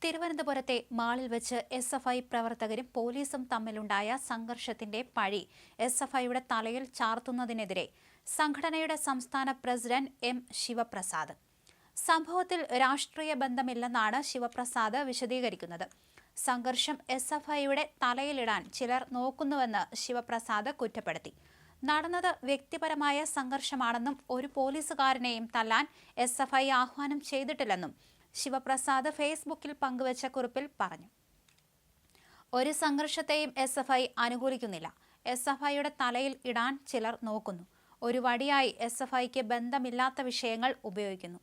തിരുവനന്തപുരത്തെ മാളിൽ വെച്ച് എസ്എഫ്ഐ പ്രവർത്തകരും പോലീസും തമ്മിലുണ്ടായ സംഘർഷത്തിന്റെ പഴി എസ്എഫ്ഐയുടെ തലയിൽ ചാർത്തുന്നതിനെതിരെ സംഘടനയുടെ സംസ്ഥാന പ്രസിഡന്റ് എം ശിവപ്രസാദ്. സംഭവത്തിൽ രാഷ്ട്രീയ ബന്ധമില്ലെന്നാണ് ശിവപ്രസാദ് വിശദീകരിക്കുന്നത്. സംഘർഷം എസ്എഫ്ഐയുടെ തലയിലിടാൻ ചിലർ നോക്കുന്നുവെന്ന് ശിവപ്രസാദ് കുറ്റപ്പെടുത്തി. നടന്നത് വ്യക്തിപരമായ സംഘർഷമാണെന്നും ഒരു പോലീസുകാരനെയും തല്ലാൻ എസ്എഫ്ഐ ആഹ്വാനം ചെയ്തിട്ടില്ലെന്നും ശിവപ്രസാദ് ഫേസ്ബുക്കിൽ പങ്കുവച്ച കുറിപ്പിൽ പറഞ്ഞു. ഒരു സംഘർഷത്തെയും എസ്എഫ്ഐ അനുകൂലിക്കുന്നില്ല. എസ്എഫ്ഐയുടെ തലയിൽ ഇടാൻ ചിലർ നോക്കുന്നു. ഒരു വടിയായി എസ്എഫ്ഐക്ക് ബന്ധമില്ലാത്ത വിഷയങ്ങൾ ഉപയോഗിക്കുന്നു.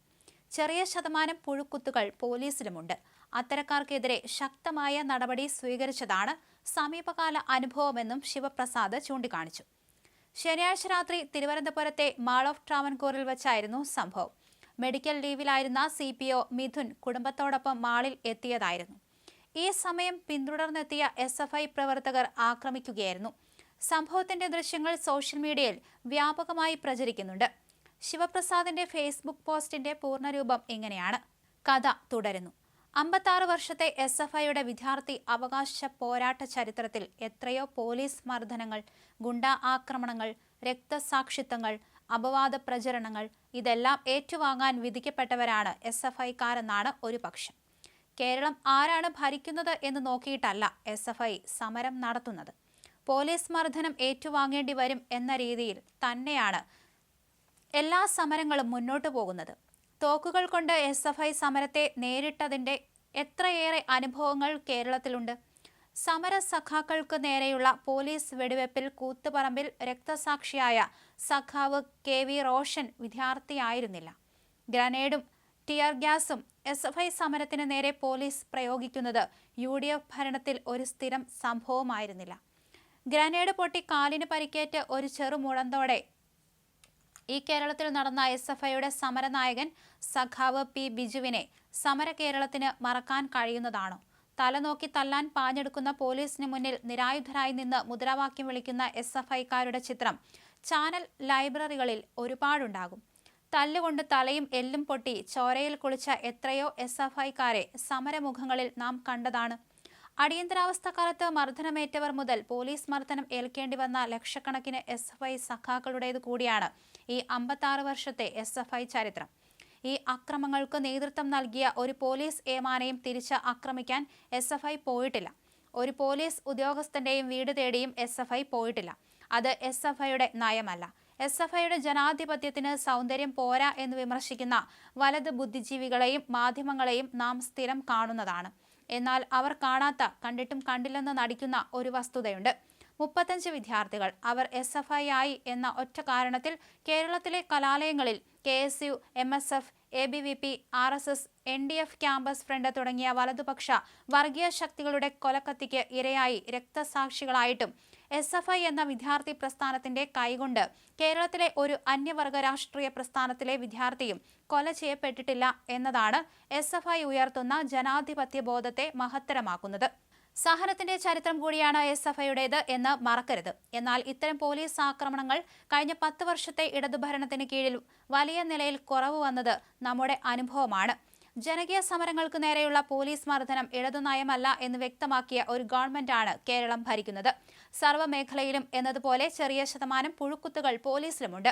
ചെറിയ ശതമാനം പുഴുക്കുത്തുകൾ പോലീസിലുമുണ്ട്. അത്തരക്കാർക്കെതിരെ ശക്തമായ നടപടി സ്വീകരിച്ചതാണ് സമീപകാല അനുഭവമെന്നും ശിവപ്രസാദ് ചൂണ്ടിക്കാണിച്ചു. ശനിയാഴ്ച രാത്രി തിരുവനന്തപുരത്തെ മാൾ ഓഫ് ട്രാവൻകൂറിൽ വെച്ചായിരുന്നു സംഭവം. മെഡിക്കൽ ലീവിലായിരുന്ന CPO മിഥുൻ കുടുംബത്തോടൊപ്പം മാളിൽ എത്തിയതായിരുന്നു. ഈ സമയം പിന്തുടർന്നെത്തിയ എസ്എഫ്ഐ പ്രവർത്തകർ ആക്രമിക്കുകയായിരുന്നു. സംഭവത്തിന്റെ ദൃശ്യങ്ങൾ സോഷ്യൽ മീഡിയയിൽ വ്യാപകമായി പ്രചരിക്കുന്നുണ്ട്. ശിവപ്രസാദിന്റെ ഫേസ്ബുക്ക് പോസ്റ്റിന്റെ പൂർണ്ണരൂപം ഇങ്ങനെയാണ്. കഥ തുടരുന്നു. 56 വർഷത്തെ എസ്എഫ്ഐയുടെ വിദ്യാർത്ഥി അവകാശ പോരാട്ട ചരിത്രത്തിൽ എത്രയോ പോലീസ് മർദ്ദനങ്ങൾ, ഗുണ്ടാ ആക്രമണങ്ങൾ, രക്തസാക്ഷിത്വങ്ങൾ, അപവാദ പ്രചരണങ്ങൾ ഇതെല്ലാം ഏറ്റുവാങ്ങാൻ വിധിക്കപ്പെട്ടവരാണ് എസ്എഫ്ഐക്കാരെന്നാണ് ഒരു പക്ഷം. കേരളം ആരാണ് ഭരിക്കുന്നത് എന്ന് നോക്കിയിട്ടല്ല എസ്എഫ്ഐ സമരം നടത്തുന്നത്. പോലീസ് മർദ്ദനം ഏറ്റുവാങ്ങേണ്ടി വരും എന്ന രീതിയിൽ തന്നെയാണ് എല്ലാ സമരങ്ങളും മുന്നോട്ടു പോകുന്നത്. തോക്കുകൾ കൊണ്ട് എസ്എഫ്ഐ സമരത്തെ നേരിട്ടതിന്റെ എത്രയേറെ അനുഭവങ്ങൾ കേരളത്തിലുണ്ട്. സമര സഖാക്കൾക്ക് നേരെയുള്ള പോലീസ് വെടിവെപ്പിൽ കൂത്തുപറമ്പിൽ രക്തസാക്ഷിയായ സഖാവ് KV റോഷൻ വിദ്യാർത്ഥിയായിരുന്നില്ല. ഗ്രനേഡും ടിയർ ഗ്യാസും എസ്എഫ്ഐ സമരത്തിന് നേരെ പോലീസ് പ്രയോഗിക്കുന്നത് UDF ഭരണത്തിൽ ഒരു സ്ഥിരം സംഭവമായിരുന്നില്ല. ഗ്രനേഡ് പൊട്ടി കാലിന് പരിക്കേറ്റ് ഒരു ചെറുമുഴന്തോടെ ഈ കേരളത്തിൽ നടന്ന എസ്എഫ്ഐയുടെ സമരനായകൻ സഖാവ് P ബിജുവിനെ സമര കേരളത്തിന് മറക്കാൻ കഴിയുന്നതാണോ? തലനോക്കി തല്ലാൻ പാഞ്ഞെടുക്കുന്ന പോലീസിന് മുന്നിൽ നിരായുധരായി നിന്ന് മുദ്രാവാക്യം വിളിക്കുന്ന എസ്എഫ്ഐക്കാരുടെ ചിത്രം ചാനൽ ലൈബ്രറികളിൽ ഒരുപാടുണ്ടാകും. തല്ലുകൊണ്ട് തലയും എല്ലും പൊട്ടി ചോരയിൽ കുളിച്ച എത്രയോ എസ്എഫ്ഐക്കാരെ സമരമുഖങ്ങളിൽ നാം കണ്ടതാണ്. അടിയന്തരാവസ്ഥ കാലത്ത് മർദ്ദനമേറ്റവർ മുതൽ പോലീസ് മർദ്ദനം ഏൽക്കേണ്ടി വന്ന ലക്ഷക്കണക്കിന് എസ്എഫ്ഐ സഖാക്കളുടേത് കൂടിയാണ് ഈ 56 വർഷത്തെ എസ്എഫ്ഐ ചരിത്രം. ഈ അക്രമങ്ങൾക്ക് നേതൃത്വം നൽകിയ ഒരു പോലീസ് ഏമാനെയും തിരിച്ച് ആക്രമിക്കാൻ എസ്എഫ്ഐ പോയിട്ടില്ല. ഒരു പോലീസ് ഉദ്യോഗസ്ഥന്റെയും വീട് തേടിയും എസ്എഫ്ഐ പോയിട്ടില്ല. അത് എസ്എഫ്ഐയുടെ നയമല്ല. എസ്എഫ്ഐയുടെ ജനാധിപത്യത്തിന് സൗന്ദര്യം പോരാ എന്ന് വിമർശിക്കുന്ന വലത് ബുദ്ധിജീവികളെയും മാധ്യമങ്ങളെയും നാം സ്ഥിരം കാണുന്നതാണ്. എന്നാൽ അവർ കാണാത്ത, കണ്ടിട്ടും കണ്ടില്ലെന്ന് നടിക്കുന്ന ഒരു വസ്തുതയുണ്ട്. 35 വിദ്യാർത്ഥികൾ അവർ SFI ആയി എന്ന ഒറ്റ കാരണത്തിൽ കേരളത്തിലെ കലാലയങ്ങളിൽ KSU, MSF, ABVP, RSS, NDF Campus Front തുടങ്ങിയ വലതുപക്ഷ വർഗീയ ശക്തികളുടെ കൊലക്കത്തിക്ക് ഇരയായി രക്തസാക്ഷികളായിട്ടും SFI എന്ന വിദ്യാർത്ഥി പ്രസ്ഥാനത്തിന്റെ കൈകൊണ്ട് കേരളത്തിലെ ഒരു അന്യവർഗ രാഷ്ട്രീയ പ്രസ്ഥാനത്തിലെ വിദ്യാർത്ഥിയും കൊല ചെയ്യപ്പെട്ടിട്ടില്ല എന്നതാണ് SFI ഉയർത്തുന്ന ജനാധിപത്യ ബോധത്തെ മഹത്തരമാക്കുന്നത്. സഹനത്തിന്റെ ചരിത്രം കൂടിയാണ് SFIയുടേത് എന്ന് മറക്കരുത്. എന്നാൽ ഇത്തരം പോലീസ് ആക്രമണങ്ങൾ കഴിഞ്ഞ 10 വർഷത്തെ ഇടതുഭരണത്തിന് കീഴിൽ വലിയ നിലയിൽ കുറവ് വന്നത് നമ്മുടെ അനുഭവമാണ്. ജനകീയ സമരങ്ങൾക്ക് നേരെയുള്ള പോലീസ് മർദ്ദനം ഇടതുനയമല്ല എന്ന് വ്യക്തമാക്കിയ ഒരു ഗവൺമെന്റാണ് കേരളം ഭരിക്കുന്നത്. സർവ്വമേഖലയിലും എന്നതുപോലെ ചെറിയ ശതമാനം പുഴുക്കുത്തുകൾ പോലീസിലുമുണ്ട്.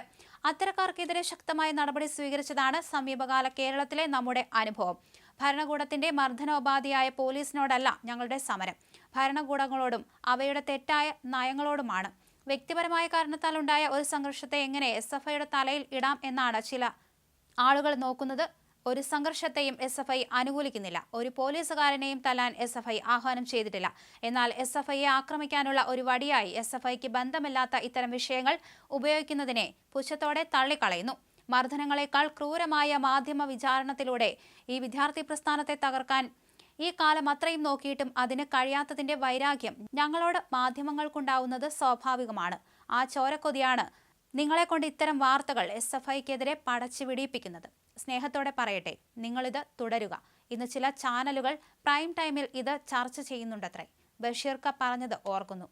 അത്തരക്കാർക്കെതിരെ ശക്തമായ നടപടി സ്വീകരിച്ചതാണ് സമീപകാല കേരളത്തിലെ നമ്മുടെ അനുഭവം. ഭരണകൂടത്തിന്റെ മർദ്ദനോപാധിയായ പോലീസിനോടല്ല ഞങ്ങളുടെ സമരം, ഭരണകൂടങ്ങളോടും അവയുടെ തെറ്റായ നയങ്ങളോടുമാണ്. വ്യക്തിപരമായ കാരണത്താൽ ഉണ്ടായ ഒരു സംഘർഷത്തെ എങ്ങനെ SFIയുടെ തലയിൽ ഇടാം എന്നാണ് ചില ആളുകൾ നോക്കുന്നത്. ഒരു സംഘർഷത്തെയും SFI അനുകൂലിക്കുന്നില്ല. ഒരു പോലീസുകാരനെയും തല്ലാൻ SFI ആഹ്വാനം ചെയ്തിട്ടില്ല. എന്നാൽ SFIയെ ആക്രമിക്കാനുള്ള ഒരു വടിയായി SFIക്ക് ബന്ധമില്ലാത്ത ഇത്തരം വിഷയങ്ങൾ ഉപയോഗിക്കുന്നതിനെ പുച്ഛത്തോടെ തള്ളിക്കളയുന്നു. മർദ്ദനങ്ങളെക്കാൾ ക്രൂരമായ മാധ്യമ വിചാരണത്തിലൂടെ ഈ വിദ്യാർത്ഥി പ്രസ്ഥാനത്തെ തകർക്കാൻ ഈ കാലം അത്രയും നോക്കിയിട്ടും അതിന് കഴിയാത്തതിന്റെ വൈരാഗ്യം ഞങ്ങളോട് മാധ്യമങ്ങൾക്കുണ്ടാവുന്നത് സ്വാഭാവികമാണ്. ആ ചോരക്കൊതിയാണ് നിങ്ങളെ കൊണ്ട് ഇത്തരം വാർത്തകൾ SFIക്കെതിരെ പടച്ചു പിടിപ്പിക്കുന്നത്. സ്നേഹത്തോടെ പറയട്ടെ, നിങ്ങളിത് തുടരുക. ഇന്ന് ചില ചാനലുകൾ പ്രൈം ടൈമിൽ ഇത് ചർച്ച ചെയ്യുന്നുണ്ടത്രേ. ബഷീർക്ക പറഞ്ഞത് ഓർക്കുന്നു.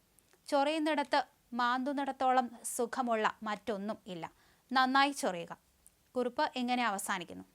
ചൊറിയുന്നിടത്ത് മാന്തുന്നിടത്തോളം സുഖമുള്ള മറ്റൊന്നും ഇല്ല. നന്നായി ചൊറിയുക. കുറിപ്പ് ഇങ്ങനെ അവസാനിക്കുന്നു.